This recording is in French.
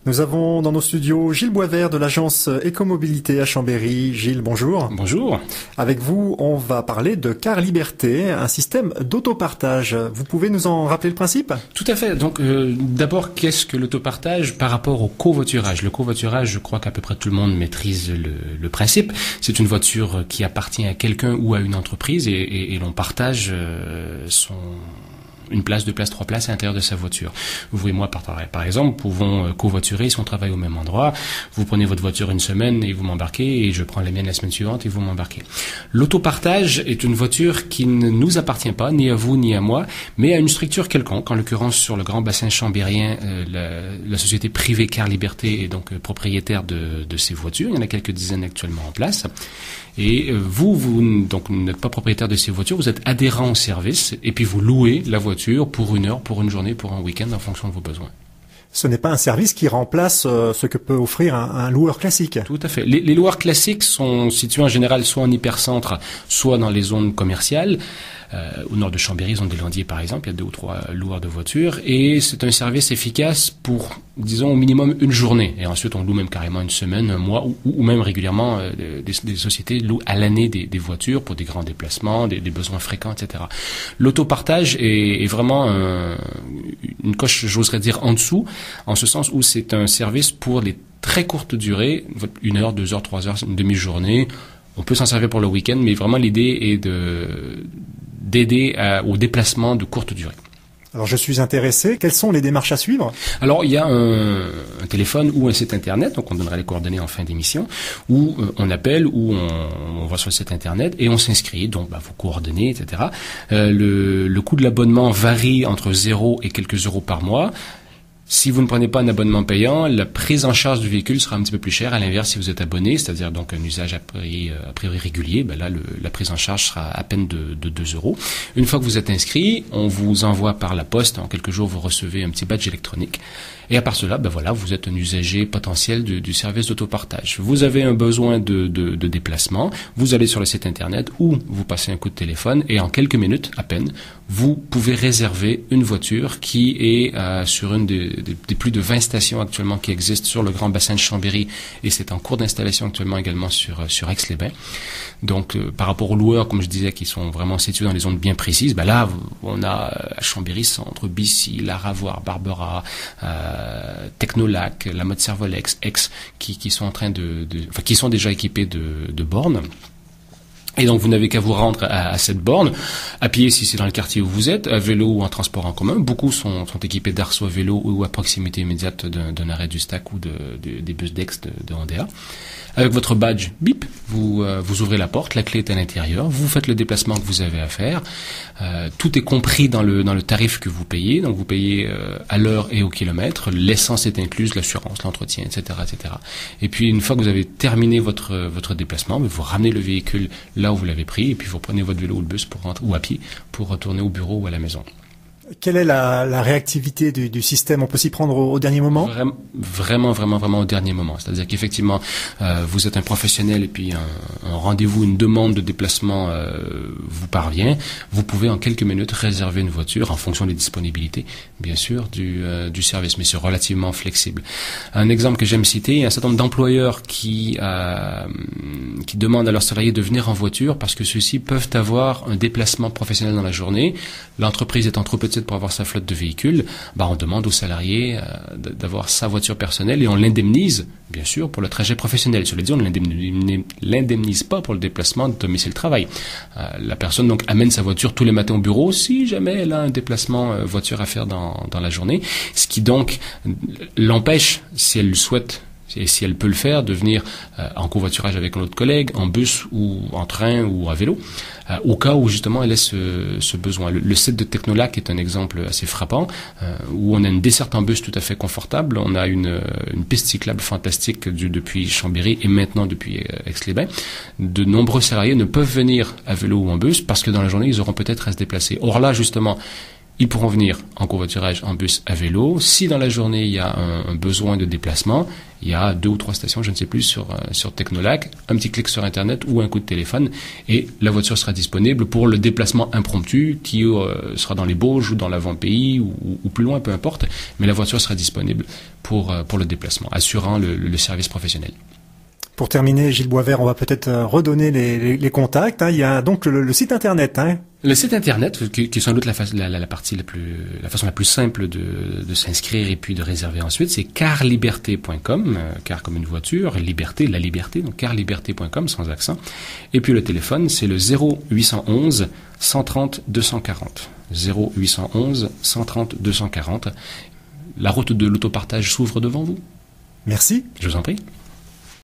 Nous avons dans nos studios Gilles Boisvert de l'agence Écomobilité à Chambéry. Gilles, bonjour. Bonjour. Avec vous, on va parler de Car Liberté, un système d'autopartage. Vous pouvez nous en rappeler le principe? Tout à fait. Donc, d'abord, qu'est-ce que l'autopartage par rapport au covoiturage? Le covoiturage, je crois qu'à peu près tout le monde maîtrise le principe. C'est une voiture qui appartient à quelqu'un ou à une entreprise et l'on partage une place, deux places, trois places à l'intérieur de sa voiture. Vous et moi, par exemple, pouvons covoiturer si on travaille au même endroit. Vous prenez votre voiture une semaine et vous m'embarquez, et je prends la mienne la semaine suivante et vous m'embarquez. L'autopartage est une voiture qui ne nous appartient pas, ni à vous ni à moi, mais à une structure quelconque. En l'occurrence, sur le grand bassin chambérien, la société privée Car Liberté est donc propriétaire de ces voitures. Il y en a quelques dizaines actuellement en place. Et vous donc n'êtes pas propriétaire de ces voitures, vous êtes adhérent au service, et puis vous louez la voiture pour une heure, pour une journée, pour un week-end, en fonction de vos besoins. Ce n'est pas un service qui remplace ce que peut offrir un loueur classique. Tout à fait. Les loueurs classiques sont situés en général soit en hypercentre, soit dans les zones commerciales. Au nord de Chambéry, zone des Landiers par exemple, il y a 2 ou 3 loueurs de voitures, et c'est un service efficace pour, disons, au minimum une journée. Et ensuite, on loue même carrément une semaine, un mois, ou même régulièrement, des sociétés louent à l'année des voitures pour des grands déplacements, des besoins fréquents, etc. L'autopartage est vraiment une coche, j'oserais dire, en dessous, en ce sens où c'est un service pour les très courtes durées, 1 heure, 2 heures, 3 heures, une demi-journée. On peut s'en servir pour le week-end, mais vraiment l'idée est d'aider au déplacement de courte durée. Alors je suis intéressé, quelles sont les démarches à suivre? Alors il y a un téléphone ou un site internet, donc on donnera les coordonnées en fin d'émission, où on appelle, ou on va sur le site internet et on s'inscrit, donc vos coordonnées, etc. Le coût de l'abonnement varie entre 0 et quelques euros par mois. Si vous ne prenez pas un abonnement payant, la prise en charge du véhicule sera un petit peu plus chère. À l'inverse, si vous êtes abonné, c'est-à-dire donc un usage a priori régulier, la prise en charge sera à peine de 2 euros. Une fois que vous êtes inscrit, on vous envoie par la poste. En quelques jours, vous recevez un petit badge électronique. Et à part cela, vous êtes un usager potentiel du service d'autopartage. Vous avez un besoin de déplacement, vous allez sur le site internet ou vous passez un coup de téléphone et en quelques minutes à peine, vous pouvez réserver une voiture qui est sur une des plus de 20 stations actuellement qui existent sur le grand bassin de Chambéry, et c'est en cours d'installation actuellement également sur Aix-les-Bains. Donc par rapport aux loueurs, comme je disais, qui sont vraiment situés dans les zones bien précises, là on a à Chambéry Centre, Bissy, Laravoir, Barbera, Technolac, la Motte Servolex, Aix, qui sont en train qui sont déjà équipés de bornes. Et donc, vous n'avez qu'à vous rendre à cette borne, à pied si c'est dans le quartier où vous êtes, à vélo ou en transport en commun. Beaucoup sont équipés d'Arceau à vélo ou à proximité immédiate d'un arrêt du STAC ou des bus d'Aix de Andéa. Avec votre badge, bip, vous ouvrez la porte, la clé est à l'intérieur, vous faites le déplacement que vous avez à faire. Tout est compris dans le tarif que vous payez. Donc, vous payez à l'heure et au kilomètre. L'essence est incluse, l'assurance, l'entretien, etc., etc. Et puis, une fois que vous avez terminé votre déplacement, vous ramenez le véhicule là où vous l'avez pris, et puis vous prenez votre vélo ou le bus ou à pied pour retourner au bureau ou à la maison. Quelle est la réactivité du système? On peut s'y prendre au dernier moment? Vraiment au dernier moment. C'est-à-dire qu'effectivement, vous êtes un professionnel et puis un rendez-vous, une demande de déplacement vous parvient. Vous pouvez en quelques minutes réserver une voiture en fonction des disponibilités, bien sûr, du service, mais c'est relativement flexible. Un exemple que j'aime citer, il y a un certain nombre d'employeurs qui demandent à leurs salariés de venir en voiture parce que ceux-ci peuvent avoir un déplacement professionnel dans la journée. L'entreprise étant trop petite pour avoir sa flotte de véhicules, on demande aux salariés d'avoir sa voiture personnelle et on l'indemnise, bien sûr, pour le trajet professionnel. Cela dit, on ne l'indemnise pas pour le déplacement de domicile-travail. La personne donc amène sa voiture tous les matins au bureau si jamais elle a un déplacement voiture à faire dans la journée, ce qui donc l'empêche, si elle le souhaite, et si elle peut le faire, de venir en covoiturage avec un autre collègue, en bus ou en train ou à vélo, au cas où justement elle ait ce besoin. Le site de Technolac est un exemple assez frappant, où on a une desserte en bus tout à fait confortable, on a une piste cyclable fantastique depuis Chambéry et maintenant depuis Aix-les-Bains. De nombreux salariés ne peuvent venir à vélo ou en bus parce que dans la journée, ils auront peut-être à se déplacer. Or là, justement, Ils pourront venir en covoiturage, en bus, à vélo. Si dans la journée, il y a un besoin de déplacement, il y a 2 ou 3 stations, je ne sais plus, sur Technolac, un petit clic sur Internet ou un coup de téléphone, et la voiture sera disponible pour le déplacement impromptu qui sera dans les Bauges ou dans l'avant-pays ou plus loin, peu importe, mais la voiture sera disponible pour le déplacement, assurant le service professionnel. Pour terminer, Gilles Boisvert, on va peut-être redonner les contacts. Il y a donc le site internet. Le site internet, qui est sans doute la façon la plus simple de s'inscrire et puis de réserver ensuite, c'est carliberté.com, car comme une voiture, liberté, la liberté, donc carliberté.com sans accent. Et puis le téléphone, c'est le 0811 130 240. 0811 130 240. La route de l'autopartage s'ouvre devant vous. Merci. Je vous en prie.